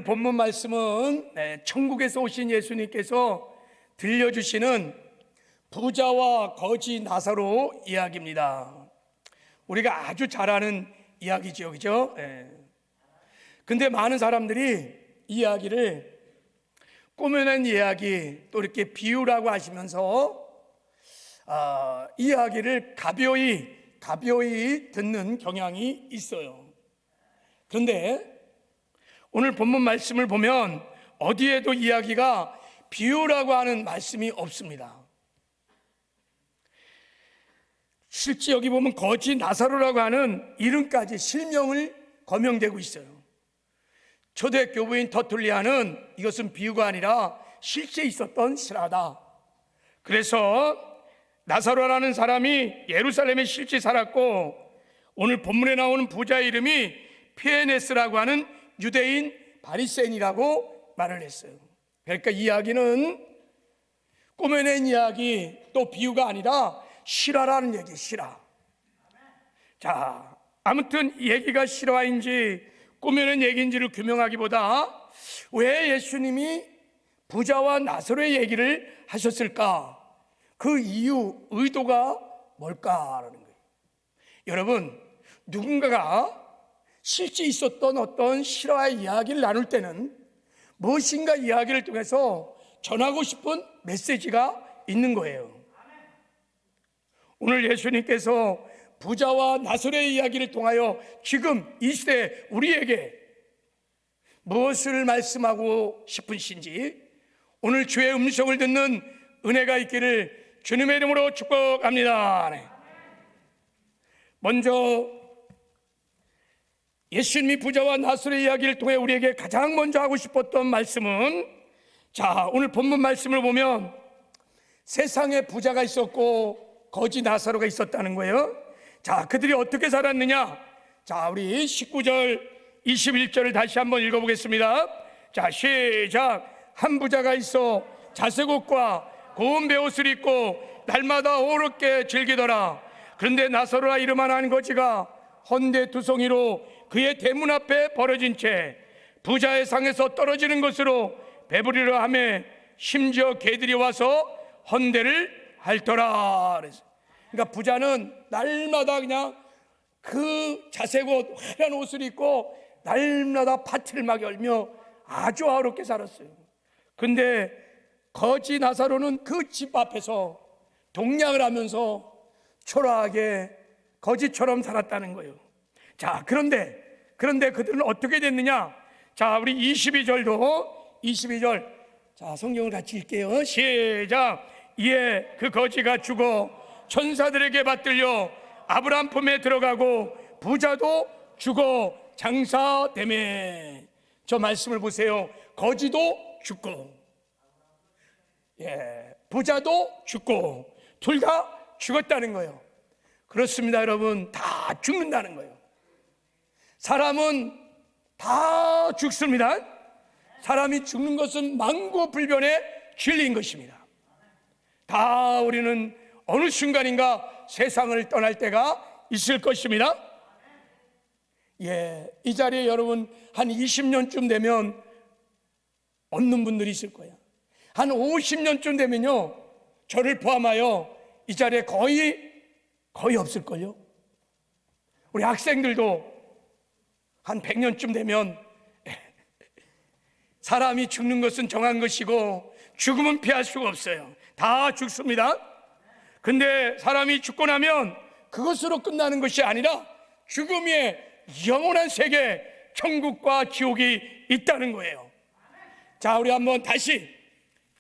본문 말씀은 천국에서 오신 예수님께서 들려주시는 부자와 거지 나사로 이야기입니다. 우리가 아주 잘 아는 이야기죠, 그죠? 근데 많은 사람들이 이 이야기를 꾸며낸 이야기, 또 이렇게 비유라고 하시면서 이 이야기를 가벼이 듣는 경향이 있어요. 그런데 오늘 본문 말씀을 보면 어디에도 이야기가 비유라고 하는 말씀이 없습니다. 실제 여기 보면 거지 나사로라고 하는 이름까지 실명을 거명되고 있어요. 초대 교부인 터툴리안은 이것은 비유가 아니라 실제 있었던 실화다. 그래서 나사로라는 사람이 예루살렘에 실제 살았고, 오늘 본문에 나오는 부자의 이름이 피에네스라고 하는 유대인 바리새인이라고 말을 했어요. 그러니까 이 이야기는 꾸며낸 이야기, 또 비유가 아니라 실화라는 얘기, 실화. 자, 아무튼 이 얘기가 실화인지 꾸며낸 얘기인지를 규명하기보다 왜 예수님이 부자와 나사로의 얘기를 하셨을까? 그 이유, 의도가 뭘까라는 거예요. 여러분, 누군가가 실제 있었던 어떤 실화의 이야기를 나눌 때는 무엇인가 이야기를 통해서 전하고 싶은 메시지가 있는 거예요. 오늘 예수님께서 부자와 나사로의 이야기를 통하여 지금 이 시대 우리에게 무엇을 말씀하고 싶으신지 오늘 주의 음성을 듣는 은혜가 있기를 주님의 이름으로 축복합니다. 먼저 예수님이 부자와 나사로의 이야기를 통해 우리에게 가장 먼저 하고 싶었던 말씀은, 자, 오늘 본문 말씀을 보면 세상에 부자가 있었고 거지 나사로가 있었다는 거예요. 자, 그들이 어떻게 살았느냐? 자, 우리 19절 21절을 다시 한번 읽어보겠습니다. 자, 시작. 한 부자가 있어 자색 옷과 고운 베옷을 입고 날마다 오롭게 즐기더라. 그런데 나사로라 이름 하나는 거지가 헌데 두송이로 그의 대문 앞에 벌어진 채 부자의 상에서 떨어지는 것으로 배부리려 하며 심지어 개들이 와서 헌데를 핥더라. 그러니까 부자는 날마다 그냥 그 자색옷 화려한 옷을 입고 날마다 파티를 막 열며 아주 어렵게 살았어요. 근데 거지 나사로는 그 집 앞에서 동냥을 하면서 초라하게 거지처럼 살았다는 거예요. 자, 그런데 그들은 어떻게 됐느냐? 자, 우리 22절 자, 성경을 같이 읽게요. 시작. 이에 그 거지가 죽어 천사들에게 받들려 아브라함 품에 들어가고 부자도 죽어 장사되매. 저 말씀을 보세요. 거지도 죽고, 부자도 죽고, 둘 다 죽었다는 거예요. 그렇습니다, 여러분. 다 죽는다는 거예요. 사람은 다 죽습니다. 사람이 죽는 것은 만고불변의 진리인 것입니다. 다 우리는 어느 순간인가 세상을 떠날 때가 있을 것입니다. 이 자리에 여러분 한 20년쯤 되면 없는 분들이 있을 거예요. 한 50년쯤 되면요, 저를 포함하여 이 자리에 거의 없을걸요. 우리 학생들도 한 100년쯤 되면 사람이 죽는 것은 정한 것이고 죽음은 피할 수가 없어요. 다 죽습니다. 근데 사람이 죽고 나면 그것으로 끝나는 것이 아니라 죽음의 영원한 세계, 천국과 지옥이 있다는 거예요. 자, 우리 한번 다시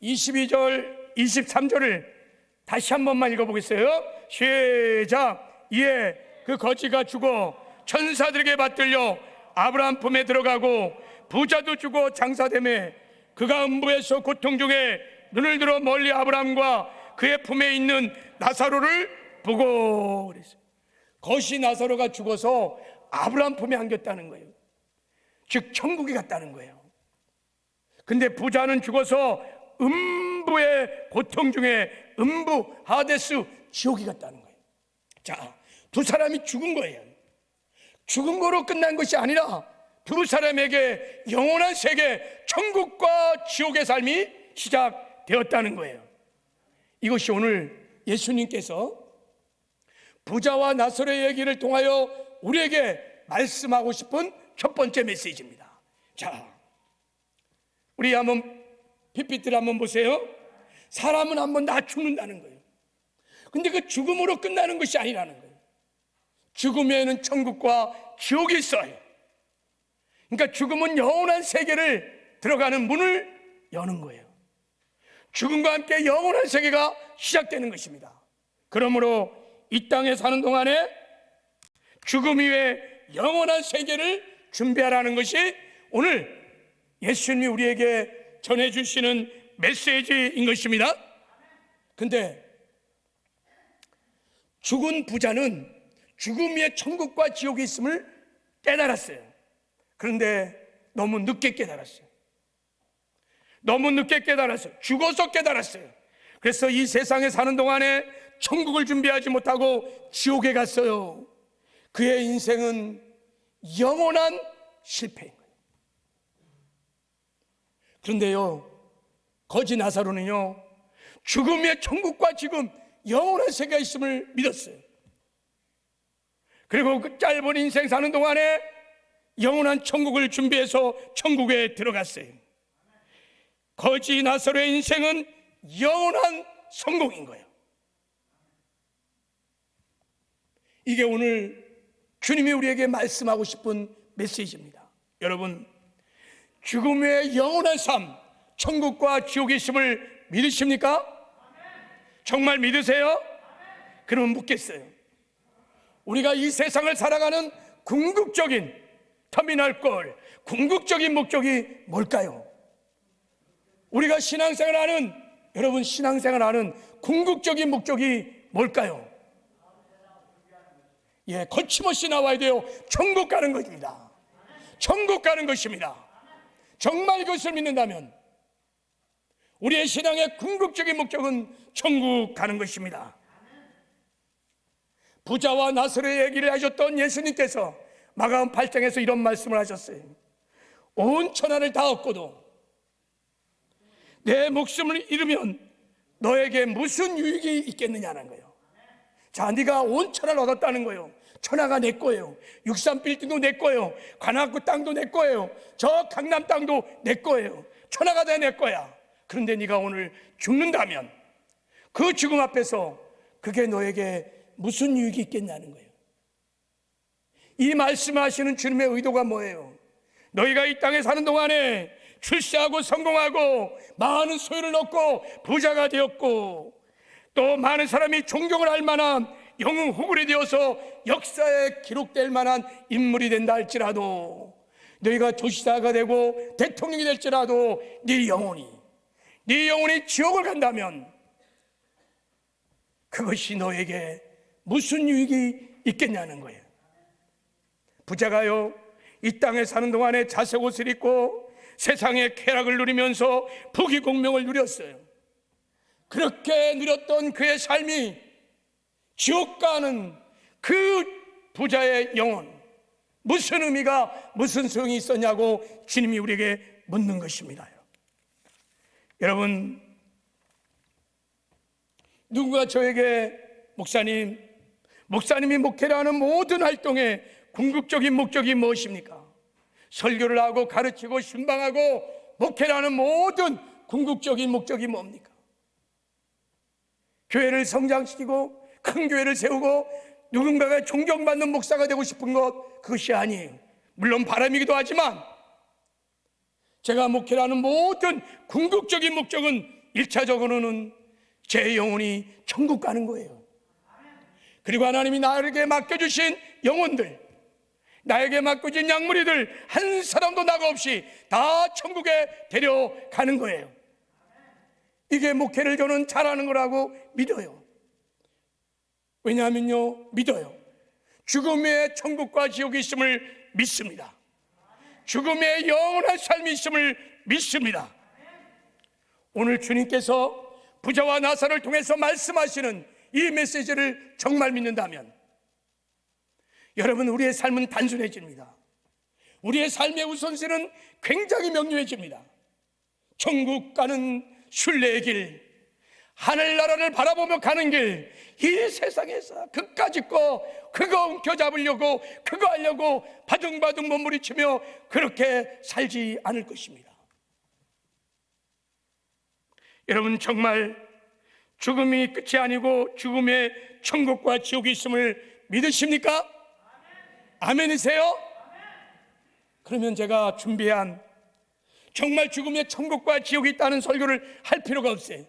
22절 23절을 다시 한 번만 읽어보겠어요. 시작. 이에 그 거지가 죽어 천사들에게 받들려 아브라함 품에 들어가고 부자도 죽어 장사되매 그가 음부에서 고통 중에 눈을 들어 멀리 아브라함과 그의 품에 있는 나사로를 보고 그랬어요. 거시 나사로가 죽어서 아브라함 품에 안겼다는 거예요. 즉 천국에 갔다는 거예요. 근데 부자는 죽어서 음부의 고통 중에 음부 하데스 지옥에 갔다는 거예요. 자, 두 사람이 죽은 거예요. 죽은 거로 끝난 것이 아니라 두 사람에게 영원한 세계, 천국과 지옥의 삶이 시작되었다는 거예요. 이것이 오늘 예수님께서 부자와 나사로의 얘기를 통하여 우리에게 말씀하고 싶은 첫 번째 메시지입니다. 자, 우리 한번 PPT를 한번 보세요. 사람은 한번 다 죽는다는 거예요. 근데 그 죽음으로 끝나는 것이 아니라는 거예요. 죽음에는 천국과 지옥이 있어요. 그러니까 죽음은 영원한 세계를 들어가는 문을 여는 거예요. 죽음과 함께 영원한 세계가 시작되는 것입니다. 그러므로 이 땅에 사는 동안에 죽음 이후에 영원한 세계를 준비하라는 것이 오늘 예수님이 우리에게 전해주시는 메시지인 것입니다. 근데 죽은 부자는 죽음 위에 천국과 지옥이 있음을 깨달았어요. 그런데 너무 늦게 깨달았어요. 너무 늦게 깨달았어요. 죽어서 깨달았어요. 그래서 이 세상에 사는 동안에 천국을 준비하지 못하고 지옥에 갔어요. 그의 인생은 영원한 실패인 거예요. 그런데요, 거지 나사로는요, 죽음 위에 천국과 지금 영원한 세계가 있음을 믿었어요. 그리고 그 짧은 인생 사는 동안에 영원한 천국을 준비해서 천국에 들어갔어요. 거지 나사로의 인생은 영원한 성공인 거예요. 이게 오늘 주님이 우리에게 말씀하고 싶은 메시지입니다. 여러분, 죽음 외에 영원한 삶, 천국과 지옥이 있음을 믿으십니까? 정말 믿으세요? 그러면 묻겠어요. 우리가 이 세상을 살아가는 궁극적인 터미널골, 궁극적인 목적이 뭘까요? 우리가 신앙생활하는, 여러분 신앙생활하는 궁극적인 목적이 뭘까요? 예, 거침없이 나와야 돼요. 천국 가는 것입니다. 천국 가는 것입니다. 정말 이것을 믿는다면 우리의 신앙의 궁극적인 목적은 천국 가는 것입니다. 부자와 나사로의 얘기를 하셨던 예수님께서 마가음 8장에서 이런 말씀을 하셨어요. 온 천하를 다 얻고도 내 목숨을 잃으면 너에게 무슨 유익이 있겠느냐는 거예요. 자, 네가 온 천하를 얻었다는 거예요. 천하가 내 거예요. 63빌딩도 내 거예요. 관악구 땅도 내 거예요. 저 강남 땅도 내 거예요. 천하가 다 내 거야. 그런데 네가 오늘 죽는다면 그 죽음 앞에서 그게 너에게 무슨 유익이 있겠냐는 거예요. 이 말씀하시는 주님의 의도가 뭐예요? 너희가 이 땅에 사는 동안에 출세하고 성공하고 많은 소유를 얻고 부자가 되었고 또 많은 사람이 존경을 할 만한 영웅 호굴이 되어서 역사에 기록될 만한 인물이 된다 할지라도, 너희가 도시사가 되고 대통령이 될지라도 네 영혼이 지옥을 간다면 그것이 너에게 무슨 유익이 있겠냐는 거예요. 부자가요, 이 땅에 사는 동안에 자색 옷을 입고 세상의 쾌락을 누리면서 부귀공명을 누렸어요. 그렇게 누렸던 그의 삶이 지옥 가는 그 부자의 영혼, 무슨 의미가, 무슨 소용이 있었냐고 주님이 우리에게 묻는 것입니다. 여러분, 누군가 저에게 목사님이 목회를 하는 모든 활동의 궁극적인 목적이 무엇입니까? 설교를 하고 가르치고 신방하고 목회를 하는 모든 궁극적인 목적이 뭡니까? 교회를 성장시키고 큰 교회를 세우고 누군가가 존경받는 목사가 되고 싶은 것, 그것이 아니에요. 물론 바람이기도 하지만 제가 목회를 하는 모든 궁극적인 목적은 1차적으로는 제 영혼이 천국 가는 거예요. 그리고 하나님이 나에게 맡겨주신 영혼들, 나에게 맡겨진 양무리들 한 사람도 나가 없이 다 천국에 데려가는 거예요. 이게 목회를 저는 잘하는 거라고 믿어요. 왜냐하면요, 믿어요. 죽음의 천국과 지옥이 있음을 믿습니다. 죽음의 영원한 삶이 있음을 믿습니다. 오늘 주님께서 부자와 나사로를 통해서 말씀하시는 이 메시지를 정말 믿는다면 여러분, 우리의 삶은 단순해집니다. 우리의 삶의 우선순위는 굉장히 명료해집니다. 천국 가는 순례의 길, 하늘나라를 바라보며 가는 길, 이 세상에서 그까짓 거 그거 움켜잡으려고 그거 하려고 바둥바둥 몸부림치며 그렇게 살지 않을 것입니다. 여러분, 정말 죽음이 끝이 아니고 죽음의 천국과 지옥이 있음을 믿으십니까? 아멘이세요? 그러면 제가 준비한 정말 죽음의 천국과 지옥이 있다는 설교를 할 필요가 없어요.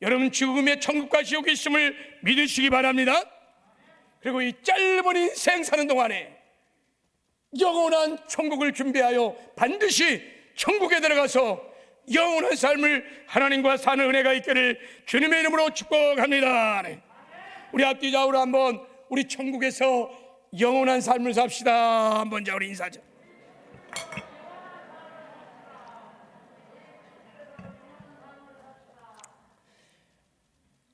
여러분, 죽음의 천국과 지옥이 있음을 믿으시기 바랍니다. 그리고 이 짧은 인생 사는 동안에 영원한 천국을 준비하여 반드시 천국에 들어가서 영원한 삶을 하나님과 사는 은혜가 있기를 주님의 이름으로 축복합니다. 우리 앞뒤 좌우로 한번 우리 천국에서 영원한 삶을 삽시다. 한번 자 우리 인사죠.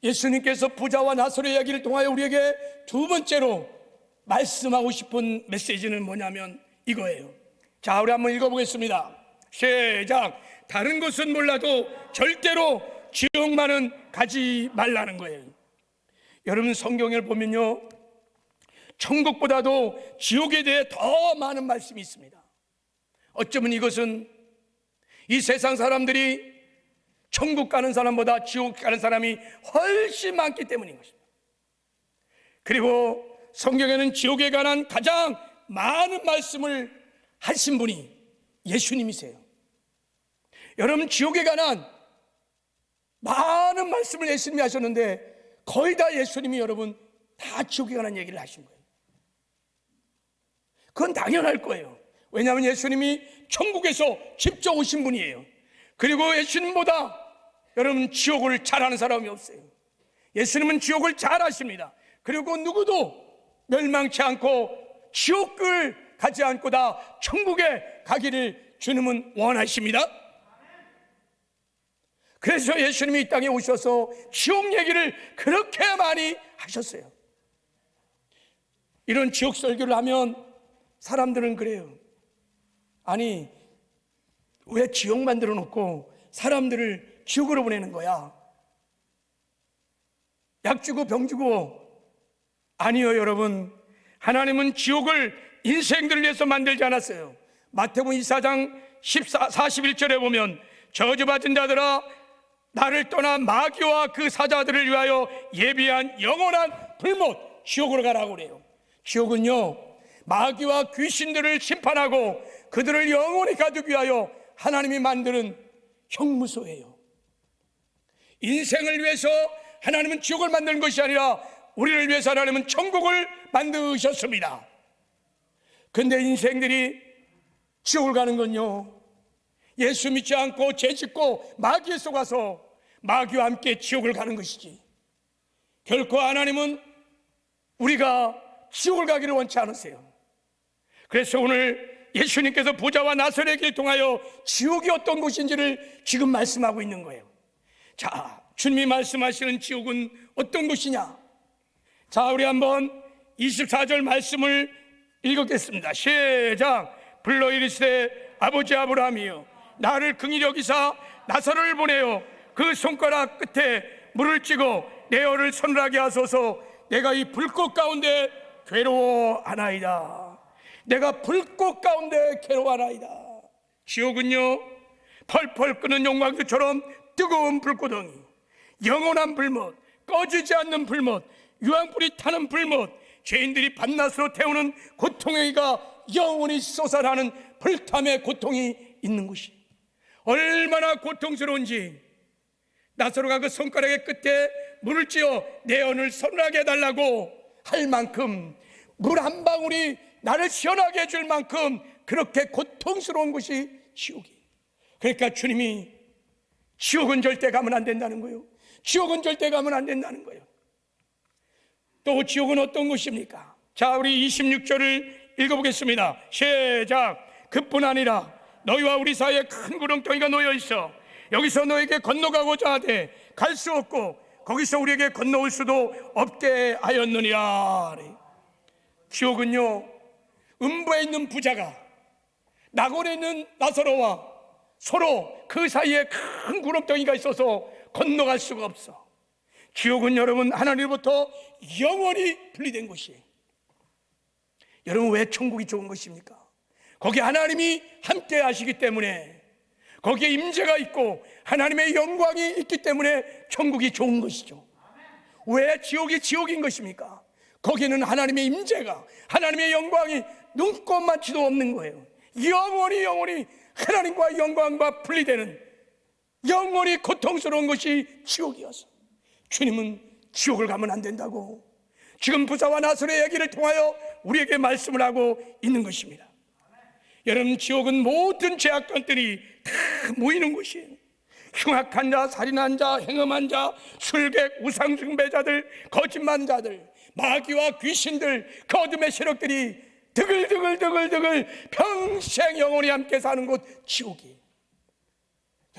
예수님께서 부자와 나사로의 이야기를 통하여 우리에게 두 번째로 말씀하고 싶은 메시지는 뭐냐면 이거예요. 자, 우리 한번 읽어보겠습니다. 시작. 다른 것은 몰라도 절대로 지옥만은 가지 말라는 거예요. 여러분, 성경을 보면요, 천국보다도 지옥에 대해 더 많은 말씀이 있습니다. 어쩌면 이것은 이 세상 사람들이 천국 가는 사람보다 지옥 가는 사람이 훨씬 많기 때문인 것입니다. 그리고 성경에는 지옥에 관한 가장 많은 말씀을 하신 분이 예수님이세요. 여러분, 지옥에 관한 많은 말씀을 예수님이 하셨는데 거의 다 예수님이 여러분 다 지옥에 관한 얘기를 하신 거예요. 그건 당연할 거예요. 왜냐하면 예수님이 천국에서 직접 오신 분이에요. 그리고 예수님보다 여러분 지옥을 잘 아는 사람이 없어요. 예수님은 지옥을 잘 아십니다. 그리고 누구도 멸망치 않고 지옥을 가지 않고 다 천국에 가기를 주님은 원하십니다. 그래서 예수님이 이 땅에 오셔서 지옥 얘기를 그렇게 많이 하셨어요. 이런 지옥 설교를 하면 사람들은 그래요. 아니, 왜 지옥 만들어 놓고 사람들을 지옥으로 보내는 거야? 약 주고 병 주고. 아니요, 여러분, 하나님은 지옥을 인생들을 위해서 만들지 않았어요. 마태복음 24장 41절에 보면 저주받은 자들아, 나를 떠나 마귀와 그 사자들을 위하여 예비한 영원한 불못 지옥으로 가라고 그래요. 지옥은요, 마귀와 귀신들을 심판하고 그들을 영원히 가두기 위하여 하나님이 만드는 형무소예요. 인생을 위해서 하나님은 지옥을 만드는 것이 아니라 우리를 위해서 하나님은 천국을 만드셨습니다. 근데 인생들이 지옥을 가는 건요, 예수 믿지 않고 죄 짓고 마귀에 속아서 마귀와 함께 지옥을 가는 것이지, 결코 하나님은 우리가 지옥을 가기를 원치 않으세요. 그래서 오늘 예수님께서 부자와 나사로의 길을 통하여 지옥이 어떤 곳인지를 지금 말씀하고 있는 거예요. 자, 주님이 말씀하시는 지옥은 어떤 곳이냐? 자, 우리 한번 24절 말씀을 읽겠습니다. 시작. 불러 이르시되 아버지 아브라함이여, 나를 긍휼히 여기사 나사로를 보내어 그 손가락 끝에 물을 찌고 내 얼을 서늘하게 하소서. 내가 이 불꽃 가운데 괴로워하나이다. 내가 불꽃 가운데 괴로워하나이다. 지옥은요, 펄펄 끄는 용광수처럼 뜨거운 불구덩이, 영원한 불못, 꺼지지 않는 불못, 유황불이 타는 불못, 죄인들이 밤낮으로 태우는 고통의 이가 영원히 솟아나는 불탐의 고통이 있는 곳이 얼마나 고통스러운지, 나사로가 그 손가락의 끝에 물을 찌어 내 언을 서늘하게 해달라고 할 만큼, 물 한 방울이 나를 시원하게 해줄 만큼 그렇게 고통스러운 곳이 지옥이. 그러니까 주님이 지옥은 절대 가면 안 된다는 거예요. 지옥은 절대 가면 안 된다는 거예요. 또 지옥은 어떤 곳입니까? 자, 우리 26절을 읽어보겠습니다. 시작. 그뿐 아니라 너희와 우리 사이에 큰 구렁텅이가 놓여 있어 여기서 너에게 건너가고자 하되 갈 수 없고 거기서 우리에게 건너올 수도 없게 하였느니라. 지옥은요, 음부에 있는 부자가 낙원에 있는 나사로와 서로 그 사이에 큰 구렁텅이가 있어서 건너갈 수가 없어. 지옥은 여러분 하나님으로부터 영원히 분리된 곳이에요. 여러분, 왜 천국이 좋은 것입니까? 거기 하나님이 함께 하시기 때문에, 거기에 임재가 있고 하나님의 영광이 있기 때문에 천국이 좋은 것이죠. 왜 지옥이 지옥인 것입니까? 거기는 하나님의 임재가, 하나님의 영광이 눈꼽만치도 없는 거예요. 영원히 하나님과 영광과 분리되는, 영원히 고통스러운 것이 지옥이어서 주님은 지옥을 가면 안 된다고 지금 부자와 나사로의 얘기를 통하여 우리에게 말씀을 하고 있는 것입니다. 여러분, 지옥은 모든 죄악들이 다 모이는 곳이에요. 흉악한 자, 살인한 자, 행음한 자, 술객, 우상숭배자들, 거짓말자들, 마귀와 귀신들, 그 어둠의 세력들이 드글드글 평생 영원히 함께 사는 곳 지옥이에요.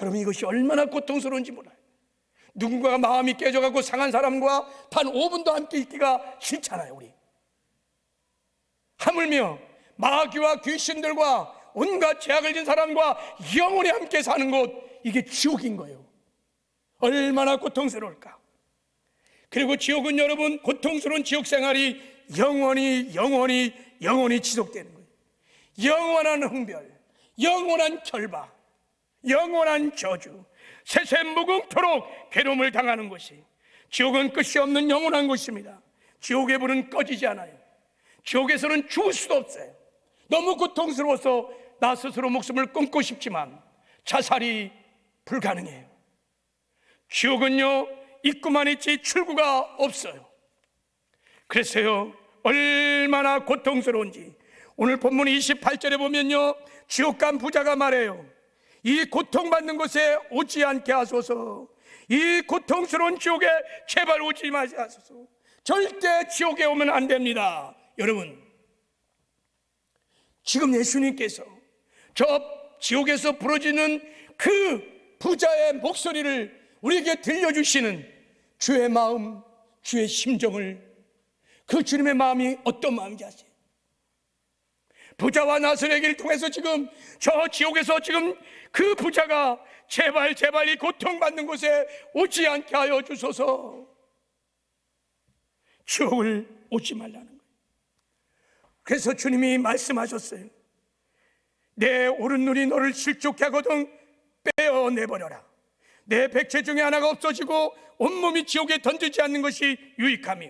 여러분, 이것이 얼마나 고통스러운지 몰라요. 누군가가 마음이 깨져가고 상한 사람과 단 5분도 함께 있기가 싫잖아요. 우리 하물며 마귀와 귀신들과 온갖 죄악을 진 사람과 영원히 함께 사는 곳, 이게 지옥인 거예요. 얼마나 고통스러울까. 그리고 지옥은 여러분, 고통스러운 지옥 생활이 영원히 지속되는 거예요. 영원한 흥별, 영원한 결박, 영원한 저주, 세세무궁토록 괴로움을 당하는 것이, 지옥은 끝이 없는 영원한 곳입니다. 지옥의 불은 꺼지지 않아요. 지옥에서는 죽을 수도 없어요. 너무 고통스러워서 나 스스로 목숨을 끊고 싶지만 자살이 불가능해요. 지옥은요, 입구만 있지 출구가 없어요. 그래서요, 얼마나 고통스러운지 오늘 본문 28절에 보면요, 지옥 간 부자가 말해요. 이 고통받는 곳에 오지 않게 하소서. 이 고통스러운 지옥에 제발 오지 마시소서. 절대 지옥에 오면 안 됩니다. 여러분, 지금 예수님께서 저 지옥에서 부러지는 그 부자의 목소리를 우리에게 들려주시는 주의 마음, 주의 심정을, 그 주님의 마음이 어떤 마음인지 아세요? 부자와 나사로의 얘기를 통해서 지금 저 지옥에서 지금 그 부자가 제발 이 고통받는 곳에 오지 않게 하여 주소서. 지옥을 오지 말라는 거예요. 그래서 주님이 말씀하셨어요. 내 오른눈이 너를 실족케 하거든 빼어내버려라. 내 백체 중에 하나가 없어지고 온몸이 지옥에 던지지 않는 것이 유익하며,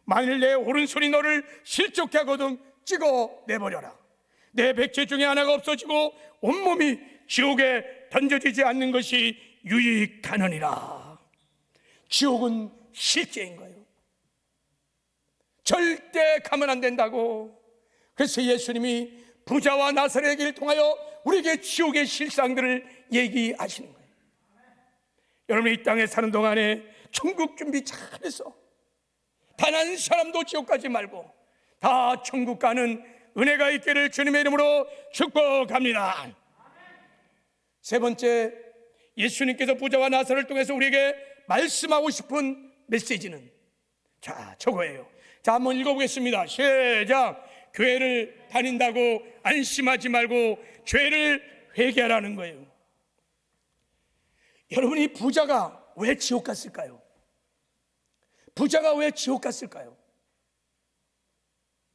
만일 내 오른손이 너를 실족케 하거든 찍어내버려라. 내 백체 중에 하나가 없어지고 온몸이 지옥에 던져지지 않는 것이 유익하느니라. 지옥은 실제인 거예요. 절대 가면 안 된다고. 그래서 예수님이 부자와 나사로의 얘기를 통하여 우리에게 지옥의 실상들을 얘기하시는 거예요. 여러분, 이 땅에 사는 동안에 천국 준비 잘해서 단 한 사람도 지옥 가지 말고 다 천국 가는 은혜가 있기를 주님의 이름으로 축복합니다. 세 번째, 예수님께서 부자와 나사로를 통해서 우리에게 말씀하고 싶은 메시지는 저거예요. 한번 읽어보겠습니다. 시작. 교회를 다닌다고 안심하지 말고 죄를 회개하라는 거예요. 여러분이 부자가 왜 지옥 갔을까요? 부자가 왜 지옥 갔을까요?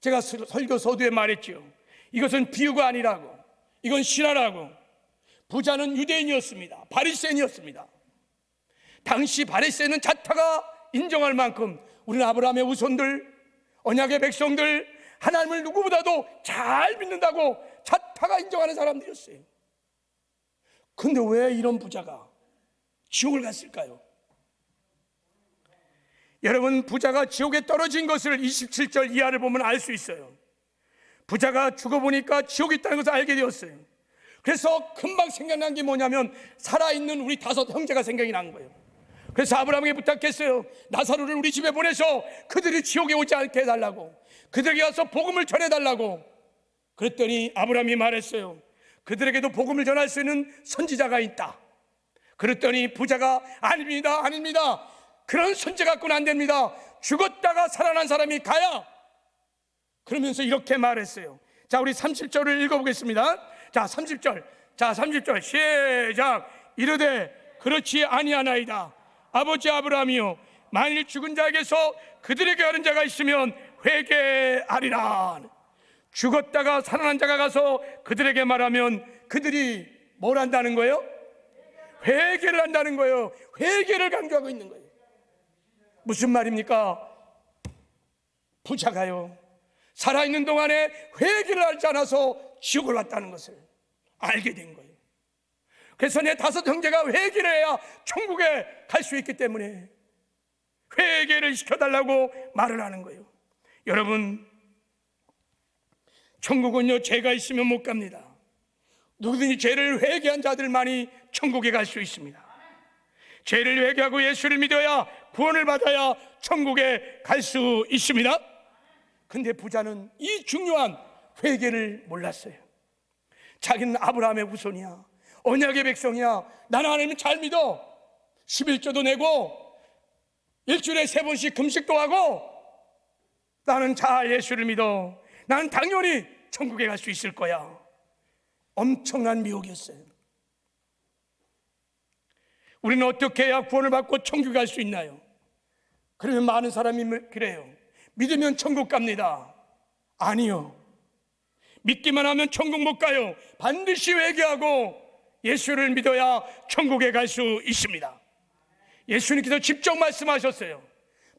제가 설교 서두에 말했죠. 이것은 비유가 아니라고, 이건 실화라고. 부자는 유대인이었습니다. 바리새인이었습니다. 당시 바리새인은 자타가 인정할 만큼 우리는 아브라함의 후손들, 언약의 백성들, 하나님을 누구보다도 잘 믿는다고 자타가 인정하는 사람들이었어요. 근데 왜 이런 부자가 지옥을 갔을까요? 여러분, 부자가 지옥에 떨어진 것을 27절 이하를 보면 알 수 있어요. 부자가 죽어보니까 지옥에 있다는 것을 알게 되었어요. 그래서 금방 생각난 게 뭐냐면 살아있는 우리 5 형제가 생각이 난 거예요. 그래서 아브라함에게 부탁했어요. 나사로를 우리 집에 보내서 그들이 지옥에 오지 않게 해달라고, 그들에게 가서 복음을 전해달라고. 그랬더니 아브라함이 말했어요. 그들에게도 복음을 전할 수 있는 선지자가 있다. 그랬더니 부자가 아닙니다. 그런 선지 갖고는 안 됩니다. 죽었다가 살아난 사람이 가야. 그러면서 이렇게 말했어요. 자, 우리 30절을 읽어보겠습니다. 자, 30절. 자, 30절. 시작. 이르되 그렇지 아니하나이다. 아버지 아브라함이요, 만일 죽은 자에게서 그들에게 하는 자가 있으면 회개하리라. 죽었다가 살아난 자가 가서 그들에게 말하면 그들이 뭘 한다는 거예요? 회개를 한다는 거예요. 회개를 강조하고 있는 거예요. 무슨 말입니까? 부자가요, 살아있는 동안에 회개를 하지 않아서 지옥을 왔다는 것을 알게 된 거예요. 그래서 내 5 형제가 회개를 해야 천국에 갈 수 있기 때문에 회개를 시켜달라고 말을 하는 거예요. 여러분, 천국은요, 죄가 있으면 못 갑니다. 누구든지 죄를 회개한 자들만이 천국에 갈 수 있습니다. 죄를 회개하고 예수를 믿어야 구원을 받아야 천국에 갈 수 있습니다. 근데 부자는 이 중요한 회개를 몰랐어요. 자기는 아브라함의 후손이야, 언약의 백성이야, 나는 하나님을 잘 믿어, 11조도 내고 일주일에 3번씩 금식도 하고, 나는 잘 예수를 믿어, 나는 당연히 천국에 갈 수 있을 거야. 엄청난 미혹이었어요. 우리는 어떻게 해야 구원을 받고 천국에 갈 수 있나요? 그러면 많은 사람이 그래요. 믿으면 천국 갑니다. 아니요, 믿기만 하면 천국 못 가요. 반드시 회개하고 예수를 믿어야 천국에 갈 수 있습니다. 예수님께서 직접 말씀하셨어요.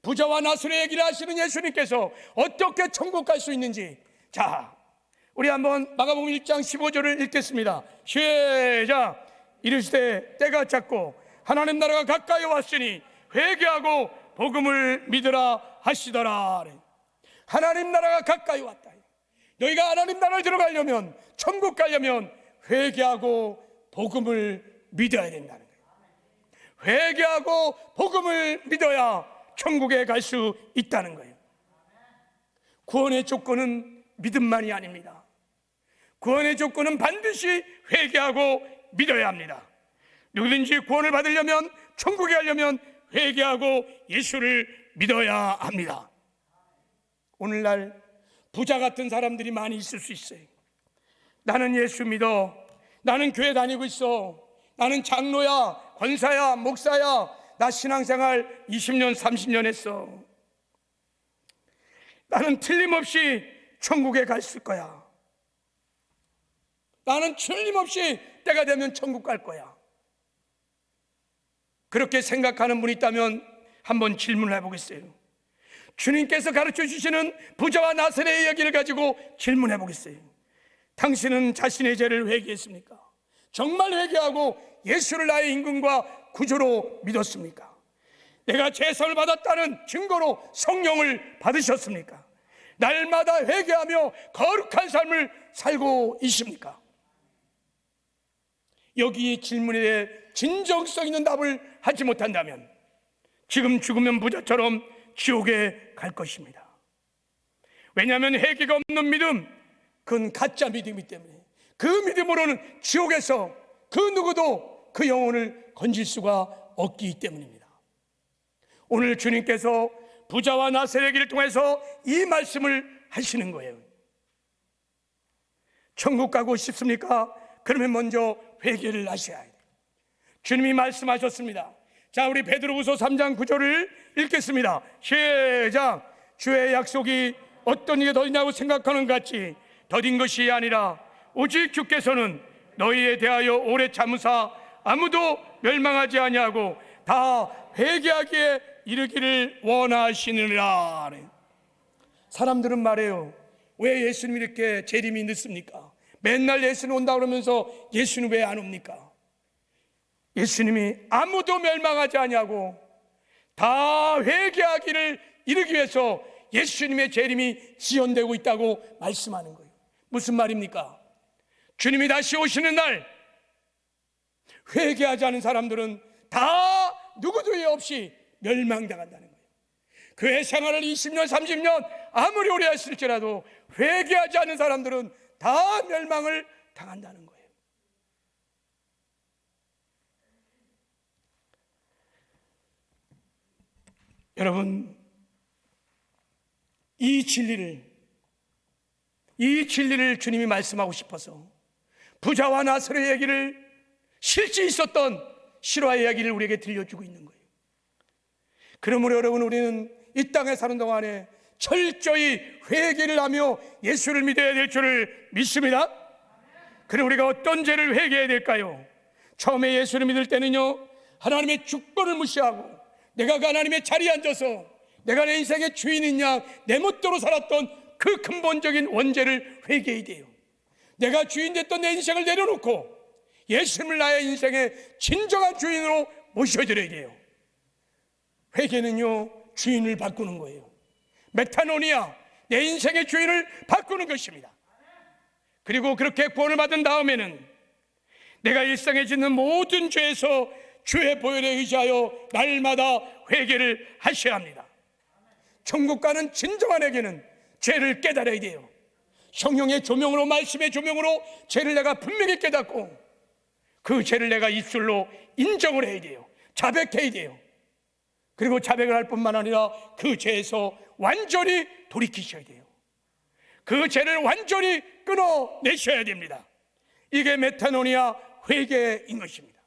부자와 나사로의 얘기를 하시는 예수님께서 어떻게 천국 갈 수 있는지. 자, 우리 한번 마가복음 1장 15절을 읽겠습니다. 시작. 이르시되 때가 찼고 하나님 나라가 가까이 왔으니 회개하고 복음을 믿으라 하시더라. 하나님 나라가 가까이 왔다. 너희가 하나님 나라를 들어가려면, 천국 가려면 회개하고 복음을 믿어야 된다는 거예요. 회개하고 복음을 믿어야 천국에 갈 수 있다는 거예요. 구원의 조건은 믿음만이 아닙니다. 구원의 조건은 반드시 회개하고 믿어야 합니다. 누구든지 구원을 받으려면, 천국에 가려면 회개하고 예수를 믿어야 합니다. 오늘날 부자 같은 사람들이 많이 있을 수 있어요. 나는 예수 믿어, 나는 교회 다니고 있어, 나는 장로야, 권사야, 목사야, 나 신앙생활 20년 30년 했어, 나는 틀림없이 천국에 갈 거야, 나는 틀림없이 때가 되면 천국 갈 거야. 그렇게 생각하는 분이 있다면 한번 질문을 해보겠어요. 주님께서 가르쳐 주시는 부자와 나사로의 이야기를 가지고 질문해 보겠어요. 당신은 자신의 죄를 회개했습니까? 정말 회개하고 예수를 나의 임금과 구주로 믿었습니까? 내가 죄사함을 받았다는 증거로 성령을 받으셨습니까? 날마다 회개하며 거룩한 삶을 살고 있습니까? 여기 이 질문에 대해 진정성 있는 답을 하지 못한다면 지금 죽으면 부자처럼 지옥에 갈 것입니다. 왜냐하면 회개가 없는 믿음, 그건 가짜 믿음이기 때문에 그 믿음으로는 지옥에서 그 누구도 그 영혼을 건질 수가 없기 때문입니다. 오늘 주님께서 부자와 나사로의 길을 통해서 이 말씀을 하시는 거예요. 천국 가고 싶습니까? 그러면 먼저 회개를 하셔야 해요. 주님이 말씀하셨습니다. 자, 우리 베드로후서 3장 9절을 읽겠습니다. 시작. 주의 약속이 어떤 이게 더디냐고 생각하는 것 같이 더딘 것이 아니라 오직 주께서는 너희에 대하여 오래 참으사 아무도 멸망하지 아니하고 다 회개하기에 이르기를 원하시느니라. 사람들은 말해요. 왜 예수님이 이렇게 재림이 늦습니까? 맨날 예수님 온다 그러면서 예수님 왜 안 옵니까? 예수님이 아무도 멸망하지 아니하고 다 회개하기를 이르기 위해서 예수님의 재림이 지연되고 있다고 말씀하는 거예요. 무슨 말입니까? 주님이 다시 오시는 날 회개하지 않은 사람들은 다 누구도 예 없이 멸망당한다는 거예요. 교회 생활을 20년 30년 아무리 오래 했을지라도 회개하지 않은 사람들은 다 멸망을 당한다는 거예요. 여러분, 이 진리를 주님이 말씀하고 싶어서 부자와 나사로의 얘기를, 실제 있었던 실화의 이야기를 우리에게 들려주고 있는 거예요. 그러므로 여러분, 우리는 이 땅에 사는 동안에 철저히 회개를 하며 예수를 믿어야 될 줄을 믿습니다. 그럼 우리가 어떤 죄를 회개해야 될까요? 처음에 예수를 믿을 때는요, 하나님의 주권을 무시하고 내가 그 하나님의 자리에 앉아서 내가 내 인생의 주인인 양 내 멋대로 살았던 그 근본적인 원죄를 회개해야 돼요. 내가 주인 됐던 내 인생을 내려놓고 예수님을 나의 인생의 진정한 주인으로 모셔드려야 돼요. 회개는요, 주인을 바꾸는 거예요. 메타노니아, 내 인생의 주인을 바꾸는 것입니다. 그리고 그렇게 구원을 받은 다음에는 내가 일상에 짓는 모든 죄에서 주의 보혈에 의지하여 날마다 회개를 하셔야 합니다. 천국 가는 진정한 회개는 죄를 깨달아야 돼요. 성령의 조명으로, 말씀의 조명으로 죄를 내가 분명히 깨닫고 그 죄를 내가 입술로 인정을 해야 돼요. 자백해야 돼요. 그리고 자백을 할 뿐만 아니라 그 죄에서 완전히 돌이키셔야 돼요. 그 죄를 완전히 끊어내셔야 됩니다. 이게 메타노니아 회개인 것입니다.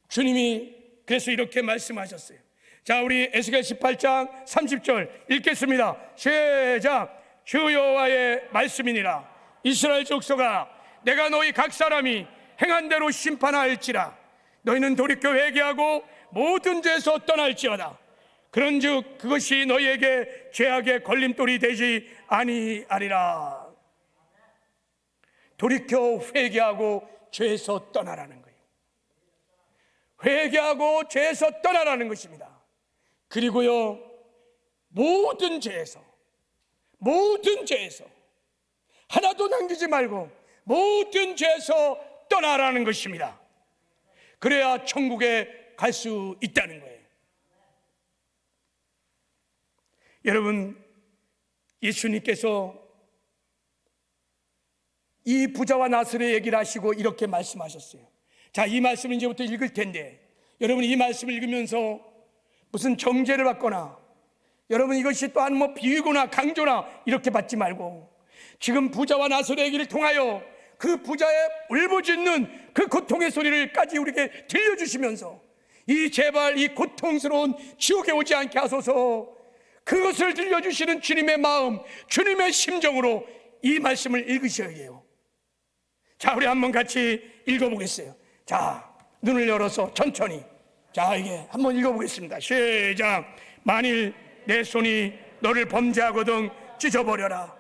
주님이 그래서 이렇게 말씀하셨어요. 자, 우리 에스겔 18장 30절 읽겠습니다. 시작. 주 여호와의 말씀이니라. 이스라엘 족속아, 내가 너희 각 사람이 행한 대로 심판할지라. 너희는 돌이켜 회개하고 모든 죄에서 떠날지어다. 그런즉 그것이 너희에게 죄악의 걸림돌이 되지 아니하리라. 돌이켜 회개하고 죄에서 떠나라는 거예요. 회개하고 죄에서 떠나라는 것입니다. 그리고요, 모든 죄에서 하나도 남기지 말고 모든 죄에서 떠나라는 것입니다. 그래야 천국에 갈 수 있다는 거예요. 여러분, 예수님께서 이 부자와 나사로의 얘기를 하시고 이렇게 말씀하셨어요. 자, 이 말씀을 이제부터 읽을 텐데, 여러분 이 말씀을 읽으면서 무슨 정죄를 받거나, 여러분 이것이 또한 뭐 비유거나 강조나 이렇게 받지 말고, 지금 부자와 나사로의 얘기를 통하여 그 부자의 울부짖는 그 고통의 소리를까지 우리에게 들려주시면서 이 제발 이 고통스러운 지옥에 오지 않게 하소서, 그것을 들려주시는 주님의 마음, 주님의 심정으로 이 말씀을 읽으셔야 해요. 자, 우리 한번 같이 읽어보겠어요. 자, 눈을 열어서 천천히, 자, 이게 한번 읽어보겠습니다. 시작. 만일 내 손이 너를 범죄하거든 찢어버려라.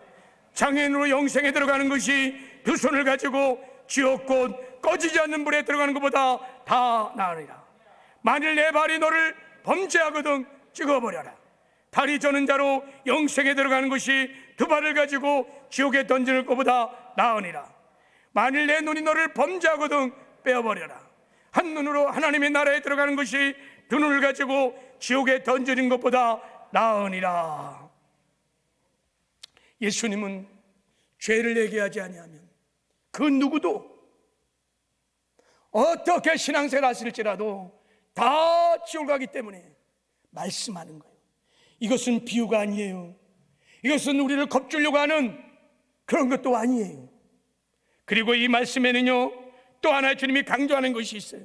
장애인으로 영생에 들어가는 것이 두 손을 가지고 지옥 곧 꺼지지 않는 불에 들어가는 것보다 다 나으리라. 만일 내 발이 너를 범죄하거든 찍어버려라. 다리 저는 자로 영생에 들어가는 것이 두 발을 가지고 지옥에 던지는 것보다 나으니라. 만일 내 눈이 너를 범죄하거든 빼어버려라. 한 눈으로 하나님의 나라에 들어가는 것이 두 눈을 가지고 지옥에 던지는 것보다 나으니라. 예수님은 죄를 얘기하지 아니하면 그 누구도 어떻게 신앙생활 하실지라도 다 지옥 가기 때문에 말씀하는 거예요. 이것은 비유가 아니에요. 이것은 우리를 겁주려고 하는 그런 것도 아니에요. 그리고 이 말씀에는요, 또 하나 주님이 강조하는 것이 있어요.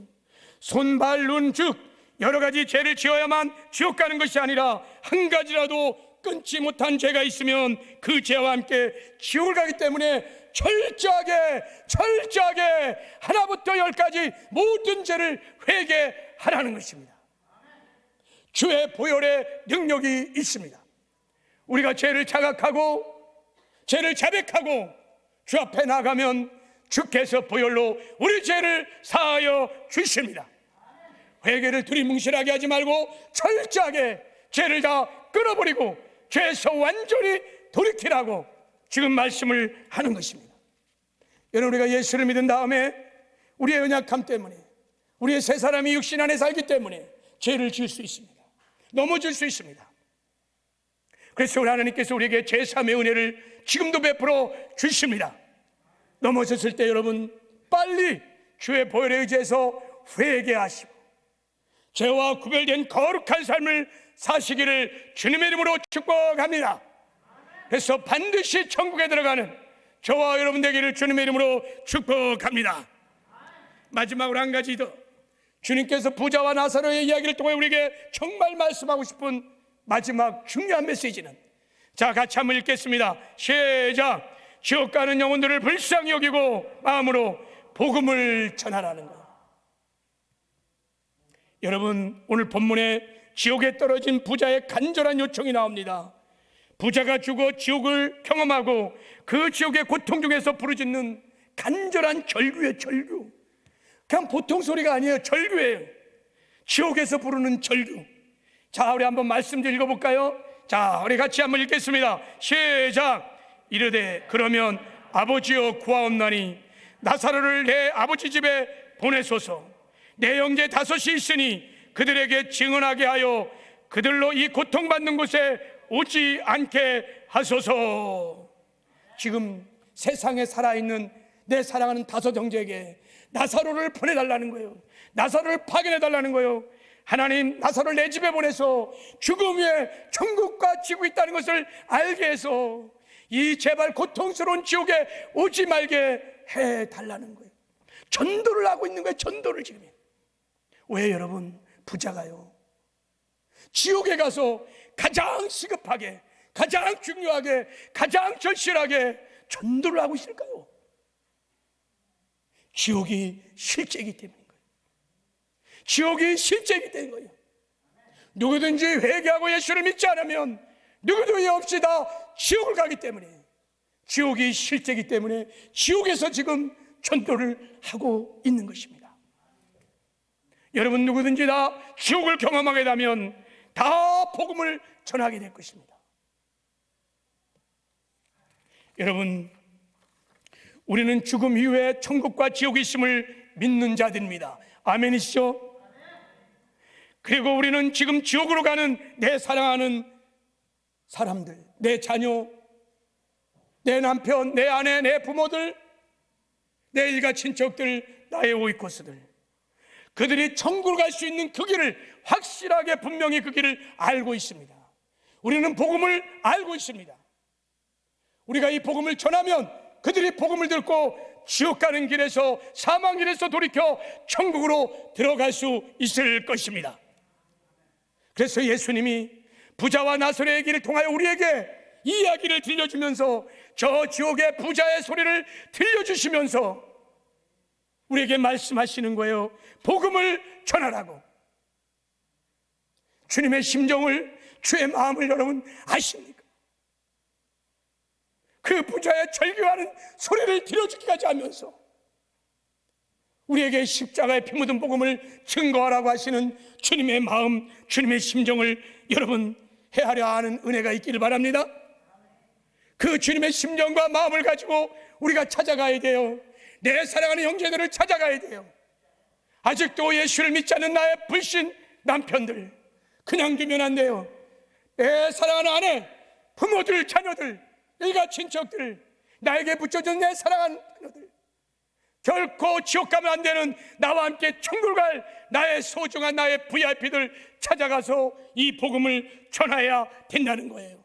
손, 발, 눈, 즉 여러 가지 죄를 지어야만 지옥 가는 것이 아니라 한 가지라도 끊지 못한 죄가 있으면 그 죄와 함께 지옥을 가기 때문에 철저하게 하나부터 열까지 모든 죄를 회개하라는 것입니다. 주의 보혈의 능력이 있습니다. 우리가 죄를 자각하고 죄를 자백하고 주 앞에 나가면 주께서 보혈로 우리 죄를 사하여 주십니다. 회개를 두리뭉실하게 하지 말고 철저하게 죄를 다 끊어버리고 죄에서 완전히 돌이키라고 지금 말씀을 하는 것입니다. 여러분, 우리가 예수를 믿은 다음에 우리의 연약함 때문에, 우리의 새 사람이 육신 안에 살기 때문에 죄를 지을 수 있습니다. 넘어질 수 있습니다. 그래서 우리 하나님께서 우리에게 제3의 은혜를 지금도 베풀어 주십니다. 넘어졌을 때 여러분 빨리 주의 보혈에 의지해서 회개하시고 죄와 구별된 거룩한 삶을 사시기를 주님의 이름으로 축복합니다. 그래서 반드시 천국에 들어가는 저와 여러분 되기를 주님의 이름으로 축복합니다. 마지막으로 한 가지 더, 주님께서 부자와 나사로의 이야기를 통해 우리에게 정말 말씀하고 싶은 마지막 중요한 메시지는, 자, 같이 한번 읽겠습니다. 시작. 지옥 가는 영혼들을 불쌍히 여기고 마음으로 복음을 전하라는 거예요. 여러분, 오늘 본문에 지옥에 떨어진 부자의 간절한 요청이 나옵니다. 부자가 죽어 지옥을 경험하고 그 지옥의 고통 중에서 부르짖는 간절한 절규예요. 절규. 그냥 보통 소리가 아니에요. 절규예요. 지옥에서 부르는 절규. 자, 우리 한번 말씀 좀 읽어볼까요? 자, 우리 같이 한번 읽겠습니다. 시작. 이르되 그러면 아버지여 구하옵나니 나사로를 내 아버지 집에 보내소서. 내 형제 5이 있으니 그들에게 증언하게 하여 그들로 이 고통받는 곳에 오지 않게 하소서. 지금 세상에 살아있는 내 사랑하는 5 형제에게 나사로를 보내달라는 거예요. 나사로를 파견해달라는 거예요. 하나님, 나사로를 내 집에 보내서 죽음 위에 천국과 지고 있다는 것을 알게 해서 이 제발 고통스러운 지옥에 오지 말게 해달라는 거예요. 전도를 하고 있는 거예요. 전도를 지금. 왜 여러분, 부자가요 지옥에 가서 가장 시급하게, 가장 중요하게, 가장 절실하게 전도를 하고 있을까요? 지옥이 실제이기 때문인 거예요. 지옥이 실제이기 때문인 거예요. 누구든지 회개하고 예수를 믿지 않으면 누구도 예 없이 다 지옥을 가기 때문에, 지옥이 실제이기 때문에 지옥에서 지금 전도를 하고 있는 것입니다. 여러분, 누구든지 다 지옥을 경험하게 되면 다 복음을 전하게 될 것입니다. 여러분, 우리는 죽음 이후에 천국과 지옥이 있음을 믿는 자들입니다. 아멘이시죠? 그리고 우리는 지금 지옥으로 가는 내 사랑하는 사람들, 내 자녀, 내 남편, 내 아내, 내 부모들, 내 일가 친척들, 나의 오이코스들, 그들이 천국을 갈 수 있는 그 길을 확실하게 분명히 그 길을 알고 있습니다. 우리는 복음을 알고 있습니다. 우리가 이 복음을 전하면 그들이 복음을 듣고 지옥 가는 길에서, 사망 길에서 돌이켜 천국으로 들어갈 수 있을 것입니다. 그래서 예수님이 부자와 나사로의 얘기를 통하여 우리에게 이 이야기를 들려주면서, 저 지옥의 부자의 소리를 들려주시면서 우리에게 말씀하시는 거예요. 복음을 전하라고. 주님의 심정을, 주의 마음을 여러분 아십니까? 그 부자의 절규하는 소리를 들려주기까지 하면서 우리에게 십자가의 피 묻은 복음을 증거하라고 하시는 주님의 마음, 주님의 심정을 여러분 헤아려 하는 은혜가 있기를 바랍니다. 그 주님의 심정과 마음을 가지고 우리가 찾아가야 돼요. 내 사랑하는 형제들을 찾아가야 돼요. 아직도 예수를 믿지 않는 나의 불신 남편들 그냥 두면 안 돼요. 내 사랑하는 아내, 부모들, 자녀들, 일가 친척들, 나에게 붙여준 내 사랑하는 자녀들, 결코 지옥 가면 안 되는 나와 함께 천국을 갈 나의 소중한 나의 VIP들 찾아가서 이 복음을 전해야 된다는 거예요.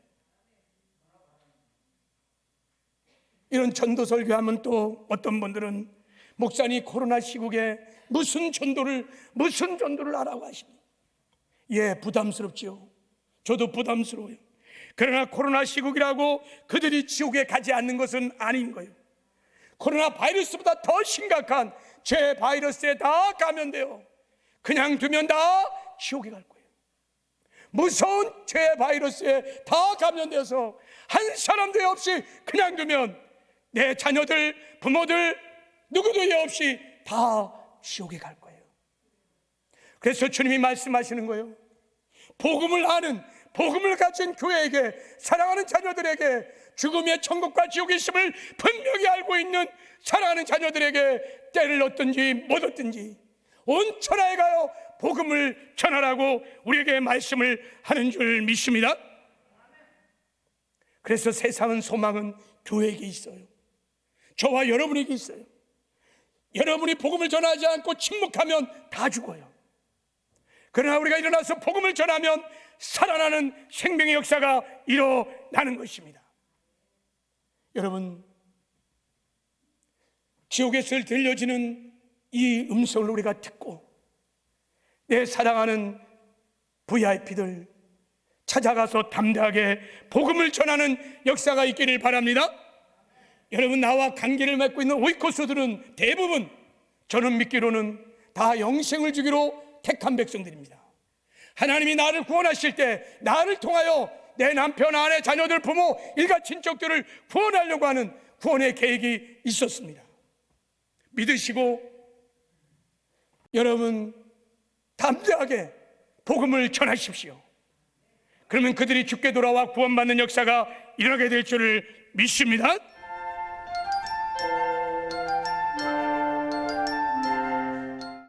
이런 전도 설교하면 또 어떤 분들은 목사님 코로나 시국에 무슨 전도를 하라고 하십니까? 예, 부담스럽지요. 저도 부담스러워요. 그러나 코로나 시국이라고 그들이 지옥에 가지 않는 것은 아닌 거예요. 코로나 바이러스보다 더 심각한 제 바이러스에 다 감염돼요. 그냥 두면 다 지옥에 갈 거예요. 무서운 제 바이러스에 다 감염되어서 한 사람도 없이 그냥 두면 내 자녀들, 부모들 누구도 예 없이 다 지옥에 갈 거예요. 그래서 주님이 말씀하시는 거예요. 복음을 아는, 복음을 가진 교회에게, 사랑하는 자녀들에게, 죽음의 천국과 지옥이 있음을 분명히 알고 있는 사랑하는 자녀들에게 때를 얻든지 못 얻든지 온 천하에 가요 복음을 전하라고 우리에게 말씀을 하는 줄 믿습니다. 그래서 세상은, 소망은 교회에게 있어요. 저와 여러분에게 있어요. 여러분이 복음을 전하지 않고 침묵하면 다 죽어요. 그러나 우리가 일어나서 복음을 전하면 살아나는 생명의 역사가 일어나는 것입니다. 여러분, 지옥에서 들려지는 이 음성을 우리가 듣고 내 사랑하는 VIP들 찾아가서 담대하게 복음을 전하는 역사가 있기를 바랍니다. 여러분, 나와 관계를 맺고 있는 오이코스들은 대부분 저는 믿기로는 다 영생을 주기로 택한 백성들입니다. 하나님이 나를 구원하실 때 나를 통하여 내 남편, 아내, 자녀들, 부모, 일가 친척들을 구원하려고 하는 구원의 계획이 있었습니다. 믿으시고 여러분 담대하게 복음을 전하십시오. 그러면 그들이 주께 돌아와 구원받는 역사가 일어나게 될 줄을 믿습니다.